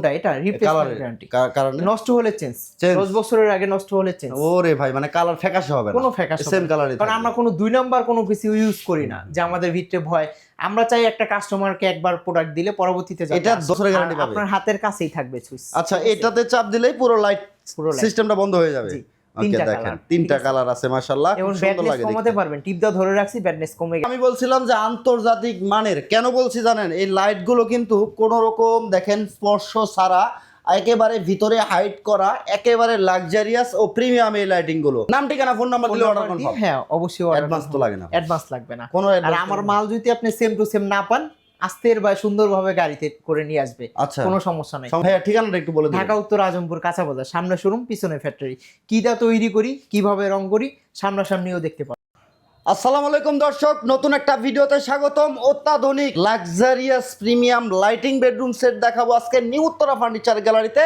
কোনটা এটা replacement guarantee, কারণ নষ্ট হলে চেঞ্জ, 10 বছরের আগে নষ্ট হলে চেঞ্জ। ওরে ভাই মানে কালার ফ্যাকাশে হবে না, কোনো ফ্যাকাশে সেম কালারই, কারণ আমরা কোনো 2 নাম্বার কোনো কিছু ইউজ করি না যে আমাদের ভিতরে ভয়। আমরা চাই একটা কাস্টমারকে একবার প্রোডাক্ট দিলে পরবর্তীতে এটা 10 বছরের গ্যারান্টি পাবে, আপনার হাতের কাছেই থাকবে সুইচ। আচ্ছা এটাতে চাপ দিলেই পুরো লাইট সিস্টেমটা বন্ধ হয়ে যাবে। ওকে দেখেন তিনটা কালার আছে মাশাআল্লাহ, খুব সুন্দর লাগে। কমাতে পারবেন, টিপ দা ধরে রাখছি, ব্যাডনেস কমে গেছে। আমি বলছিলাম যে আন্তর্জাতিক মানের, কেন বলছি জানেন? এই লাইট গুলো কিন্তু কোন রকম দেখেন স্পর্শ ছাড়া একেবারে ভিতরে হাইড করা, একেবারে লাক্সারিয়াস ও প্রিমিয়াম এই লাইটিং গুলো। নাম ঠিকানা ফোন নাম্বার দিলে অর্ডার কনফার্ম। হ্যাঁ অবশ্যই, অ্যাডভান্স তো লাগে না, অ্যাডভান্স লাগবে না কোনো। আর আমার মাল যদি আপনি সেম টু সেম না পান, আস্তের বা সুন্দরভাবে গাড়িতে করে নিয়ে আসবে, আচ্ছা কোনো সমস্যা নাই। ভাইয়া ঠিকানাটা একটু বলে দিন। ঢাকা উত্তর আজমপুর কাঁচা বাজার, সামনে শোরুম পিছনে ফ্যাক্টরি। কিটা তৈরি করি, কিভাবে রং করি, সামনাসামনিও দেখতে পাবেন। আসসালামু আলাইকুম দর্শক, নতুন একটা ভিডিওতে স্বাগতম। অত্যাধুনিক luxurious premium lighting bedroom set দেখাবো আজকে নিউ উত্তরা ফার্নিচার গ্যালারিতে।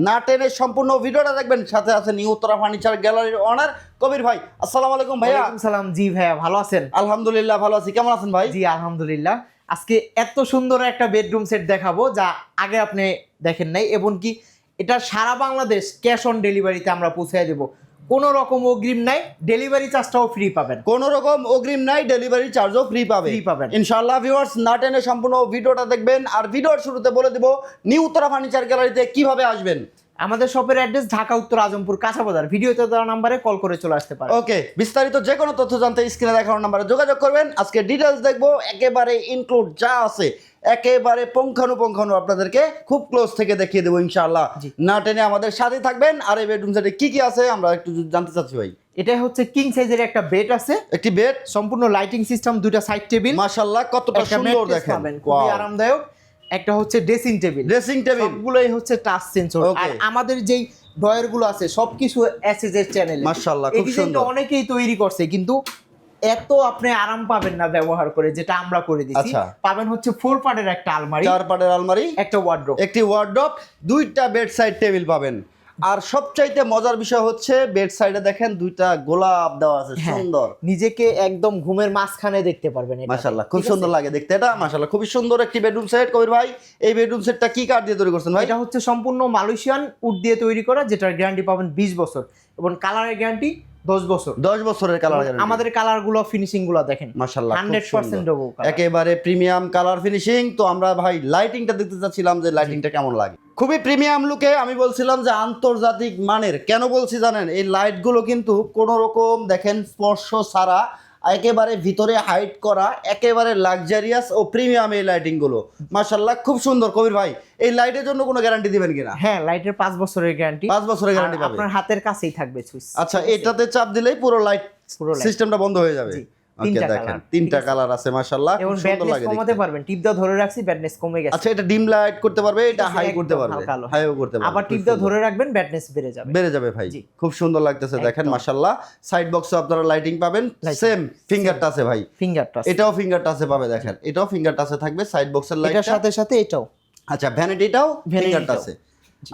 না টেনে সম্পূর্ণ ভিডিওটা দেখবেন। সাথে আছে নিউ উত্তরা ফার্নিচার গ্যালারির ওনার কবির ভাই। আসসালামু আলাইকুম ভাইয়া। ওয়ালাইকুম সালাম। জি ভাইয়া, ভালো আছেন? আলহামদুলিল্লাহ ভালো আছি, কেমন আছেন ভাই? জি আলহামদুলিল্লাহ। আজকে এত সুন্দর একটা বেডরুম সেট দেখাবো যা আগে আপনি দেখেন নাই, এবং কি এটা সারা বাংলাদেশ ক্যাশ অন ডেলিভারিতে আমরা পৌঁছে দেবো। কোনো রকম অগ্রিম নাই, ডেলিভারি চার্জটাও ফ্রি পাবেন। কোনো রকম অগ্রিম নাই, ডেলিভারি চার্জও ফ্রি পাবেন ইনশাআল্লাহ। ভিউয়ার্স না টেনে সম্পূর্ণ ভিডিওটা দেখবেন। আর ভিডিওর শুরুতে বলে দেব নিউ উত্তরা ফার্নিচার গ্যালারিতে কিভাবে আসবেন। আমাদের শপের অ্যাড্রেস ঢাকা উত্তর আজমপুর কাঁচা বাজার। ভিডিওতে দেওয়া নাম্বারে কল করে চলে আসতে পারেন। ওকে, বিস্তারিত যে কোনো তথ্য জানতে স্ক্রিনে দেখানোর নাম্বারে যোগাযোগ করবেন। আজকে ডিটেইলস দেখবো, একেবারে ইনক্লুড যা আছে একেবারে পুঙ্খানুপুঙ্খানু আপনাদেরকে খুব ক্লোজ থেকে দেখিয়ে দেবো ইনশাআল্লাহ। না টেনে আমাদের সাথে থাকবেন। আর এই বেডরুম সেটে কি কি আছে আমরা একটু জানতে চাচ্ছি ভাই। এটা হচ্ছে কিং সাইজের একটা বেড আছে, একটি বেড, সম্পূর্ণ লাইটিং সিস্টেম, দুটো সাইড টেবিল, মাশাআল্লাহ কতটা সুন্দর দেখেন, খুবই আরামদায়ক। একটা হচ্ছে ড্রেসিং টেবিল, সবগুলোই হচ্ছে টাচ সেন্সর। আর আমাদের যেই ডয়ার গুলো আছে সবকিছু এসএস এর চ্যানেলে, মাশাআল্লাহ খুব সুন্দর। অনেকেই তৈরি করছে, কিন্তু এত আপনি আরাম পাবেন না ব্যবহার করে, যেটা আমরা করে দিচ্ছি। পাবেন হচ্ছে 4 পার্টের একটা আলমারি, 4 পার্টের আলমারি, একটা ওয়ার্ড্রোব, একটি ওয়ার্ড্রোব, দুইটা বেড সাইড টেবিল পাবেন। আর সবচাইতে মজার বিষয় হচ্ছে বেড সাইডে দেখেন দুইটা গোলাপ দেওয়া আছে, সুন্দর। নিজেকে একদম ঘুমের মাঝখানে দেখতে পারবেন। মাশাআল্লাহ খুব সুন্দর লাগে দেখতে এটা। মাশাআল্লাহ খুবই সুন্দর একটি বেডরুম সেট। কবির ভাই এই বেডরুম সেটটা কি কাঠ দিয়ে তৈরি করছেন ভাই? এটা হচ্ছে সম্পূর্ণ মালয়েশিয়ান উড দিয়ে তৈরি করা, যেটার গ্যারান্টি পাবেন 20 বছর এবং কালারের গ্যারান্টি 10 বছর। 10 বছরের কালার গ্যারান্টি। আমাদের কালার গুলো, ফিনিশিং গুলো দেখেন মাশাআল্লাহ 100% ডবল কালার, একেবারে প্রিমিয়াম কালার ফিনিশিং। তো আমরা ভাই লাইটিংটা দেখতে চাচ্ছিলাম যে লাইটিংটা কেমন লাগে। খুবই প্রিমিয়াম লুকে। আমি বলছিলাম যে আন্তর্জাতিক মানের, কেন বলছি জানেন? এই লাইটগুলো কিন্তু কোনো রকম দেখেন স্পর্শ ছাড়া একেবারে ভিতরে হাইড করা, একেবারে লাক্সারিয়াস ও প্রিমিয়াম এই লাইটিং গুলো মাশাআল্লাহ খুব সুন্দর। কবির ভাই এই লাইটের জন্য কোনো গ্যারান্টি দিবেন কিনা? হ্যাঁ, লাইটের 5 বছরের গ্যারান্টি, 5 বছরের গ্যারান্টি পাবেন। আপনার হাতের কাছেই থাকবে সুইচ। আচ্ছা এটাতে চাপ দিলেই পুরো লাইট সিস্টেমটা বন্ধ হয়ে যাবে। ওকে দেখেন তিনটা কালার আছে মাশাআল্লাহ, খুব সুন্দর লাগে। কমাতে পারবেন, টিপ দা ধরে রাখছি, ব্রাইটনেস কমে গেছে। আচ্ছা এটা ডিম লাইট করতে পারবে, এটা হাই করতে পারবে, হাইও করতে পারবে। আবার টিপ দা ধরে রাখবেন, ব্রাইটনেস বেড়ে যাবে ভাই। খুব সুন্দর লাগতেছে দেখেন মাশাআল্লাহ। সাইড বক্সে আপনারা লাইটিং পাবেন, সেম ফিঙ্গার টাচে ভাই, ফিঙ্গার টাচ, এটাও ফিঙ্গার টাচে পাবে দেখেন, এটাও ফিঙ্গার টাচে থাকবে সাইড বক্সের লাইট, এটার সাথে সাথে এটাও। আচ্ছা ভ্যানিটিটাও ফিঙ্গার টাচে।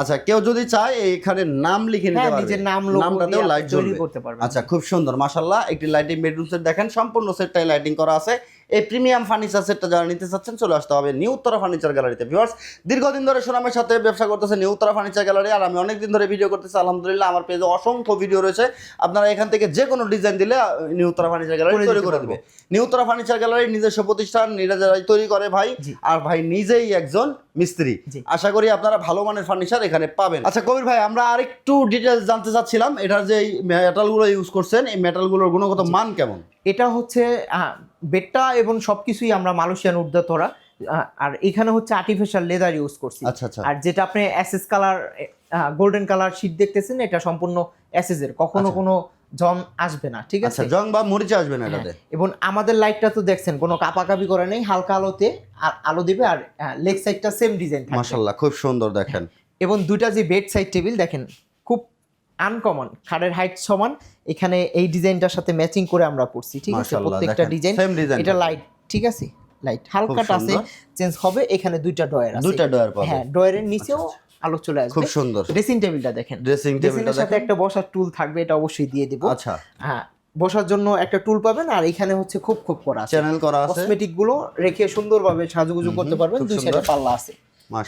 আচ্ছা কেউ যদি চায় এখানে নাম লিখে নিতে পারবে, নিজের নামটাতেও লাইট তৈরি করতে পারবে। আচ্ছা খুব সুন্দর মাশাআল্লাহ একটি লাইটিং বেডরুম সেট দেখেন, সম্পূর্ণ সেটটাই লাইটিং করা আছে। এই প্রিমিয়াম ফার্নিচার সেটটা যারা নিতে চাচ্ছেন চলে আসতে হবে নিউ উত্তরা ফার্নিচার গ্যালারিতে। ভিউয়ার্স দীর্ঘদিন ধরে সুনামের সাথে ব্যবসা করতেছে নিউ উত্তরা ফার্নিচার গ্যালারি, আর আমি অনেকদিন ধরে ভিডিও করতেছি আলহামদুলিল্লাহ। আমার পেজে অসংখ্য ভিডিও রয়েছে, আপনারা এখান থেকে যে কোনো ডিজাইন দিলে নিউ উত্তরা ফার্নিচার গ্যালারি তৈরি করে দেবে। নিউ উত্তরা ফার্নিচার গ্যালারি নিজস্ব প্রতিষ্ঠান, নিজেরাই তৈরি করে ভাই, আর ভাই নিজেই একজন মিস্ত্রি। আশা করি আপনারা ভালো মানের ফার্নিচার এখানে পাবেন। আচ্ছা কবির ভাই আমরা আরেকটু ডিটেইলস জানতে চাচ্ছিলাম, এটার যে মেটালগুলো ইউজ করছেন এই মেটালগুলোর গুণগত মান কেমন? এটা হচ্ছে বেডটা এবং সবকিছুই আমরা মালয়েশিয়ান উড দিয়ে তোরা, আর এখানে হচ্ছে আর্টিফিশিয়াল লেদার ইউজ করছি। আর যেটা আপনি SS colour golden colour sheet দেখতেছেন, এটা সম্পূর্ণ এসএস এর, কখনো কোনো জং আসবে না, ঠিক আছে? জং বা মরিচা আসবে না এটাতে। এবং আমাদের লাইটটা তো দেখছেন কোনো কাপাকাপি করে নেই, হালকা আলোতে আলো দিবে, আর লেগ সাইডটা সেম ডিজাইন থাকবে মাশাআল্লাহ খুব সুন্দর দেখেন। এবং দুইটা যে বেড সাইড টেবিল দেখেন খুব আনকমন, খাটের হাইট সমান, এখানে এই ডিজাইনটার সাথে ম্যাচিং করে আমরা করছি, ঠিক আছে? প্রত্যেকটা ডিজাইন, এটা লাইট, ঠিক আছে? লাইট হালকা টাচে চেঞ্জ হবে। এখানে দুইটা ডয়ার আছে, দুইটা ডয়ার পাবে। হ্যাঁ, ডয়ারের নিচেও আলো চলে আসবে। খুব সুন্দর। ড্রেসিং টেবিলটা দেখেন, ড্রেসিং টেবিলটার সাথে একটা বসার টুল থাকবে, এটা অবশ্যই দিয়ে দেব। আচ্ছা হ্যাঁ, বসার জন্য একটা টুল পাবেন, আর এখানে হচ্ছে খুব করা আছে, চ্যানেল করা আছে, কসমেটিক গুলো রেখে সুন্দরভাবে সাজুগুজু করতে পারবেন। দুই সাইডে পাল্লা আছে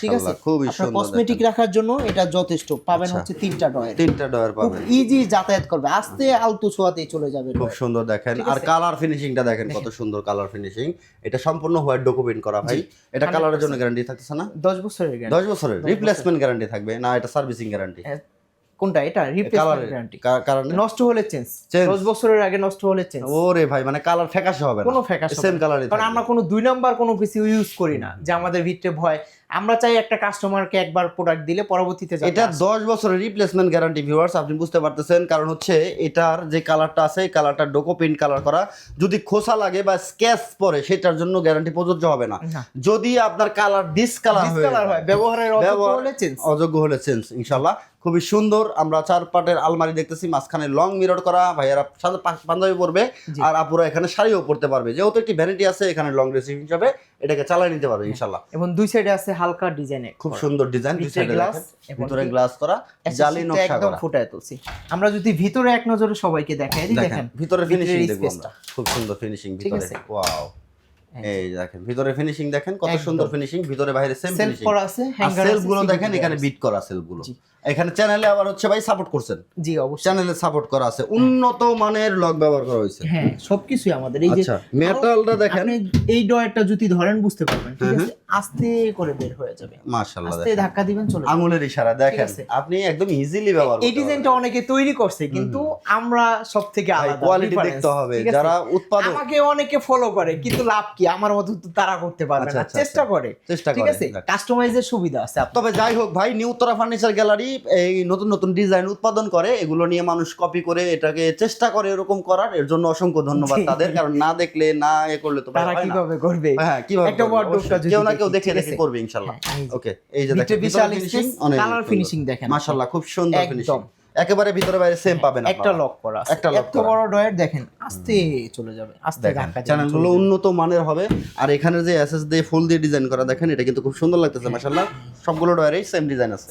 ঠিক আছে, মাশাআল্লাহ খুবই আপনার সুন্দর। কসমেটিক রাখার জন্য এটা যথেষ্ট। পাবেন হচ্ছে 3টা ডয়ার, 3টা ডয়ার খুব পাবেন, ইজি যাতায়াত করবে, আস্তে আলতু ছোঁয়াতেই চলে যাবে। খুব সুন্দর দেখেন। আর কালার ফিনিশিংটা দেখেন কত সুন্দর কালার ফিনিশিং। এটা সম্পূর্ণ হোয়াইট ডকুমেন্ট করা ভাই। এটা কালারের জন্য গ্যারান্টি থাকতেছে না? 10 বছরের গ্যারান্টি। 10 বছরের রিপ্লেসমেন্ট গ্যারান্টি থাকবে না, এটা সার্ভিসিং গ্যারান্টি? কোনটা? এটা রিপ্লেসমেন্ট গ্যারান্টি। কারণ নষ্ট হলে চেঞ্জ, 10 বছরের আগে নষ্ট হলে চেঞ্জ। ওরে ভাই, মানে কালার ফ্যাকাশে হবে না, কোনো ফ্যাকাশে সেম কালারই। কারণ আমরা কোনো 2 নাম্বার কোনো কিছু ইউজ করি না, যে আমাদের ভিতরে ভয়। আমরা চাই একটা কাস্টমারকে একবার প্রোডাক্ট দিলে পরবর্তীতে এটা 10 বছরের রিপ্লেসমেন্ট গ্যারান্টি ভিউয়ার্স, আপনি বুঝতে পারতেছেন। কারণ হচ্ছে এটার যে কালারটা আছে, এই কালারটা ডোকো প্রিন্ট কালার করা, যদি খোসা লাগে বা স্ক্যাচ পড়ে সেটার জন্য গ্যারান্টি প্রযোজ্য হবে না। যদি আপনার কালার ডিসকালার হয়, ব্যবহারের অযোগ্য হলে চেঞ্জ। ইনশাআল্লাহ খুবই সুন্দর। আমরা 4 পাটের আলমারি দেখতেছি, মাঝখানে লং মিরর করা, ভাইয়ারা সাথে পাঞ্জাবি পরবে আর আপুরা এখানে শাড়িও পরতে পারবে। যেহেতু একটি ভ্যানিটি আছে, এখানে লং ড্রেসিং হিসাবে এটাকে চালিয়ে নিতে পারবে ইনশাআল্লাহ। এবং দুই সাইডে আছে হালকা ডিজাইনে, খুব সুন্দর ডিজাইন। দুই সাইডে গ্লাস, ভিতরে গ্লাস করা, জালি নকশা একদম করা, ফুটায় তুলছি। আমরা যদি ভিতরে এক নজরে সবাইকে দেখাই, দেখেন ভিতরে ফিনিশিং দেখবো আমরা, খুব সুন্দর ফিনিশিং ভিতরে। ওয়াও, এই দেখেন ভিতরে ফিনিশিং দেখেন কত সুন্দর ফিনিশিং, ভিতরে বাইরে সেম ফিনিশিং করা আছে। হ্যাঙ্গার সেলফ গুলো দেখেন, এখানে বিট করা সেলফ গুলো। এখানে চ্যানেলে আবার হচ্ছে ভাই সাপোর্ট করছেন? জি অবশ্যই, চ্যানেলে সাপোর্ট করা আছে, উন্নত মানের লক ব্যবহার করা হয়েছে। হ্যাঁ সবকিছুই আমাদের। এই যে মেটালটা দেখেন, আপনি এই ডয়ারটা যদি ধরেন বুঝতে পারবেন, ঠিক আছে, আস্তে করে বের হয়ে যাবে। মাশাআল্লাহ, আস্তে ধাক্কা দিবেন চলে যাবে, আঙুলের ইশারা দেখেন, আপনি একদম ইজিলি ব্যবহার করতে এই ডিজাইনটা অনেকে তৈরি করছে, কিন্তু আমরা সবথেকে আলাদা, কোয়ালিটি দেখতে হবে। যারা উৎপাদক, আমাকে অনেকে ফলো করে, কিন্তু লাভ কি, আমার মতো তো তারা করতে পারবে না, চেষ্টা করে, ঠিক আছে, কাস্টমাইজের সুবিধা আছে। তবে যাই হোক ভাই, নিউ উত্তরা ফার্নিচার গ্যালারি এই নতুন নতুন ডিজাইন উৎপাদন করে, এগুলো নিয়ে মানুষ কপি করে এটাকে চেষ্টা করে এরকম করার। এর জন্য অসংখ্য ধন্যবাদ তাদের, কারণ না দেখলে না এ করলে তো তারা কিভাবে করবে? হ্যাঁ, কিভাবে একটা ওয়ার্ডরোবটা যদি কেউ না কেউ দেখে দেখে করবে ইনশাআল্লাহ। ওকে, এই যে দেখেন বিশাল ফিনিশিং, কালার ফিনিশিং দেখেন, মাশাআল্লাহ খুব সুন্দর ফিনিশিং। একেবারে ভিতরে বাইরে সেম পাবেন আপনারা। একটা লক করা আছে, একটা লক এত বড় ডয়ার দেখেন, আস্তে চলে যাবে, আস্তে ধাক্কা দিবেন। চ্যানেলগুলো উন্নত মানের হবে। আর এখানে যে এসএস দিয়ে ফুল দিয়ে ডিজাইন করা দেখেন, এটা কিন্তু খুব সুন্দর লাগতেছে মাশাআল্লাহ। সবগুলো ডয়ারেই সেম ডিজাইন আছে,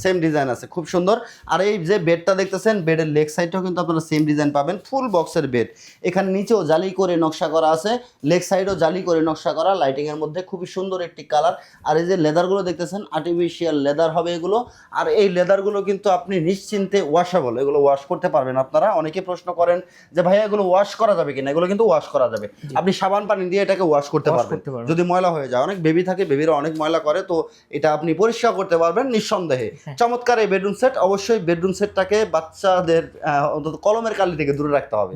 সেম ডিজাইন আছে, খুব সুন্দর। আর এই যে বেডটা দেখতেছেন, বেডের লেগ সাইডটাও কিন্তু আপনারা সেম ডিজাইন পাবেন, ফুল বক্সের বেড। এখানে নিচেও জালি করে নকশা করা আছে, লেগ সাইডও জালি করে নকশা করা, লাইটিং এর মধ্যে খুবই সুন্দর একটি কালার। আর এই যে লেদারগুলো দেখতেছেন, আর্টিফিশিয়াল লেদার হবে এগুলো। আর এই লেদারগুলো কিন্তু আপনি নিশ্চিন্তে ওয়াশেবল, এগুলো ওয়াশ করতে পারবেন আপনারা। অনেকে প্রশ্ন করেন যে ভাইয়া এগুলো ওয়াশ করা যাবে কিনা, এগুলো কিন্তু ওয়াশ করা যাবে। আপনি সাবান পানি দিয়ে এটাকে ওয়াশ করতে পারবেন যদি ময়লা হয়ে যায়। অনেক বেবি থাকে, বেবিরা অনেক ময়লা করে, তো এটা আপনি পরিষ্কার করতে পারবেন নিঃসন্দেহে। চমৎকার এই বেডরুম সেট। অবশ্যই বেডরুম সেটটাকে বাচ্চাদের অন্তত কলমের কালি থেকে দূরে রাখতে হবে,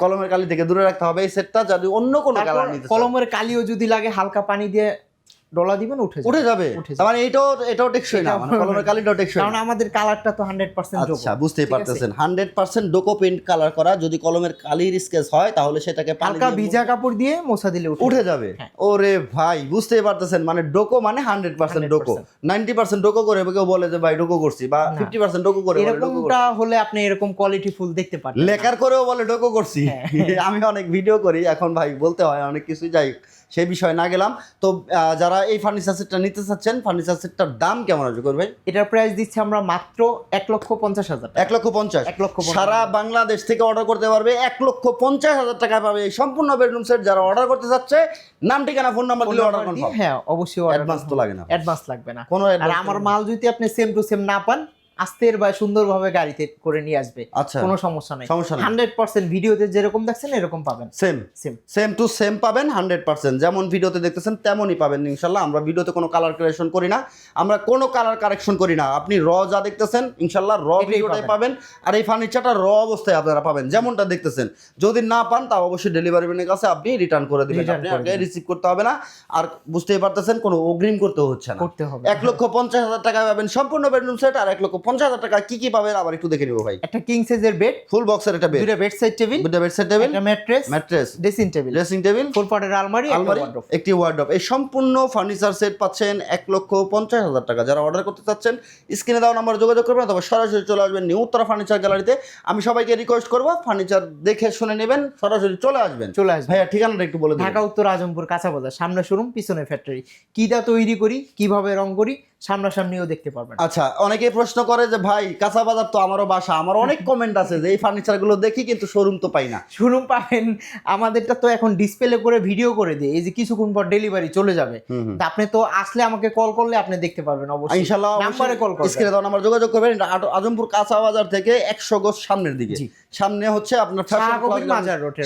কলমের কালি থেকে দূরে রাখতে হবে এই সেটটা। যদি অন্য কোনো কালার নিতে, কলমের কালিও যদি লাগে, হালকা পানি দিয়ে ডলা দিবেন, উঠে যাবে। মানে এটাও টেকসই না, মানে কলমের কালিটাও টেকসই না, কারণ আমাদের কালারটা তো 100% ডোকো। আচ্ছা, বুঝতেই পারতেছেন, 100% ডোকো পেইন্ট কালার করা। যদি কলমের কালির স্কেচ হয়, তাহলে সেটাকে হালকা ভিজা কাপড় দিয়ে মোছা দিলে উঠে যাবে। ওরে ভাই, বুঝতেই পারতেছেন, মানে ডোকো মানে 100% ডোকো। 90% ডোকো করে কেউ বলে যে ভাই ডোকো করছি, বা 50% ডোকো করে, এরকমটা হলে আপনি এরকম কোয়ালিটি ফুল দেখতে পারেন। লেকার করেও বলে ডোকো করছি। আমি অনেক ভিডিও করি এখন ভাই, বলতে হয় অনেক কিছু, যাই সেই বিষয় না গেলাম। তো যারা এই ফার্নিচার সেটটা নিতে চাচ্ছেন, ফার্নিচার সেটটার দাম কেমন আসবে ভাই? এটার প্রাইস দিচ্ছি আমরা মাত্র 1,50,000 টাকা। 1,50,000 সারা বাংলাদেশ থেকে অর্ডার করতে পারবে। 1,50,000 টাকায় পাবে এই সম্পূর্ণ বেডরুম সেট। যারা অর্ডার করতে চাচ্ছে, নাম ঠিকানা ফোন নাম্বার দিলে অর্ডার কনফার্ম। হ্যাঁ অবশ্যই, অ্যাডভান্স তো লাগে না, অ্যাডভান্স লাগবে না কোনো। আর আমার মাল যদি আপনি সেম টু সেম না পান, আস্তের বা সুন্দরভাবে গাড়িতে করে নিয়ে আসবে, কোনো সমস্যা নাই। 100% ভিডিওতে যেরকম দেখছেন এরকম পাবেন, সেম টু সেম পাবেন 100%। যেমন ভিডিওতে দেখতেছেন তেমনই পাবেন ইনশাল্লাহ। আমরা ভিডিওতে কোনো কালার কারেকশন করি না, আমরা কোনো কালার কারেকশন করি না। আপনি র যা দেখতেছেন ইনশাল্লাহ র ভিডিওটাই পাবেন। আর এই ফার্নিচারটা র অবস্থায় আপনারা পাবেন যেমনটা দেখতেছেন। যদি না পান, তাও অবশ্যই ডেলিভারি ম্যানের কাছে আপনি রিটার্ন করে দিবেন, আপনি আগে রিসিভ করতে হবে না। আর বুঝতেই পারতেছেন, কোনো অগ্রিম করতে হচ্ছে না। 1,50,000 টাকা পাবেন সম্পূর্ণ বেডরুম সেট। আর 1,50,000 টাকা কি কি পাবেন আবার একটু দেখে নিব ভাই। একটা কিং সাইজের বেড, ফুল বক্সের একটা বেড, দুটো বেড সাইড টেবিল, একটা ম্যাট্রেস, ড্রেসিং টেবিল, ফুল পাটের আলমারি, একটি ওয়ার্ডরোব। এই সম্পূর্ণ ফার্নিচার সেট পাচ্ছেন 1,50,000 টাকা। যারা অর্ডার করতে চাচ্ছেন, স্ক্রিনে দেওয়া নাম্বারে যোগাযোগ করবেন, অথবা সরাসরি চলে আসবেন নিউ উত্তরা ফার্নিচার গ্যালারিতে। আমি সবাইকে রিকোয়েস্ট করব, ফার্নিচার দেখে শুনে নেবেন, সরাসরি চলে আসবেন। ভাইয়া ঠিকানাটা একটু বলে দিন। ঢাকা উত্তর আজমপুর কাঁচা বাজার, সামনে শোরুম, পিছনে ফ্যাক্টরি। কিটা তৈরি করি, কিভাবে রং করি, সামনাসামনিও দেখতে পারবেন। আচ্ছা, অনেকেই প্রশ্ন করে যে ভাই কাঁচা বাজার তো আমারও বাসা, আমার অনেক কমেন্ট আছে যে এই ফার্নিচারগুলো দেখি কিন্তু শোরুম তো পাই না। শোরুম পাবেন, আমাদেরটা তো এখন ডিসপ্লে করে ভিডিও করে দিই, এই যে কিছুক্ষণ পর ডেলিভারি চলে যাবে। তা আপনি তো আসলে আমাকে কল করলে আপনি দেখতে পারবেন অবশ্যই, ইনশাআল্লাহ নাম্বারে কল করবেন। স্ক্রিনে দেওয়া নাম্বার যোগাযোগ করবেন। এটা আজমপুর কাঁচা বাজার থেকে 100 গজ সামনের দিকে, সামনে হচ্ছে আপনার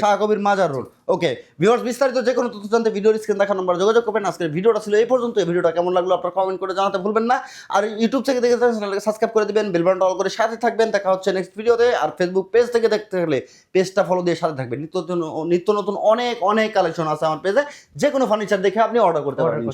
শাহকবির মাজার রোড। ওকে ভিউয়ার্স, বিস্তারিত যে কোনো তথ্য জানতে ভিডিওর স্ক্রিন দেখা নাম্বার যোগাযোগ করবেন। আজকের ভিডিওটা ছিল এই পর্যন্ত। এই ভিডিওটা কেমন লাগলো আপনারা কমেন্ট করে জানাতে ভুলবেন না। আর ইউটিউব থেকে দেখে থাকলে চ্যানেলকে সাবস্ক্রাইব করে দিবেন, বেল বাটনটা অল করে সাথে থাকবেন। দেখা হচ্ছে নেক্সট ভিডিওতে। আর ফেসবুক পেজ থেকে দেখতে হলে পেজটা ফলো দিয়ে সাথে থাকবেন। নিত্য নতুন অনেক কালেকশন আছে আমার পেজে, যে কোনো ফার্নিচার দেখে আপনি অর্ডার করতে পারবেন।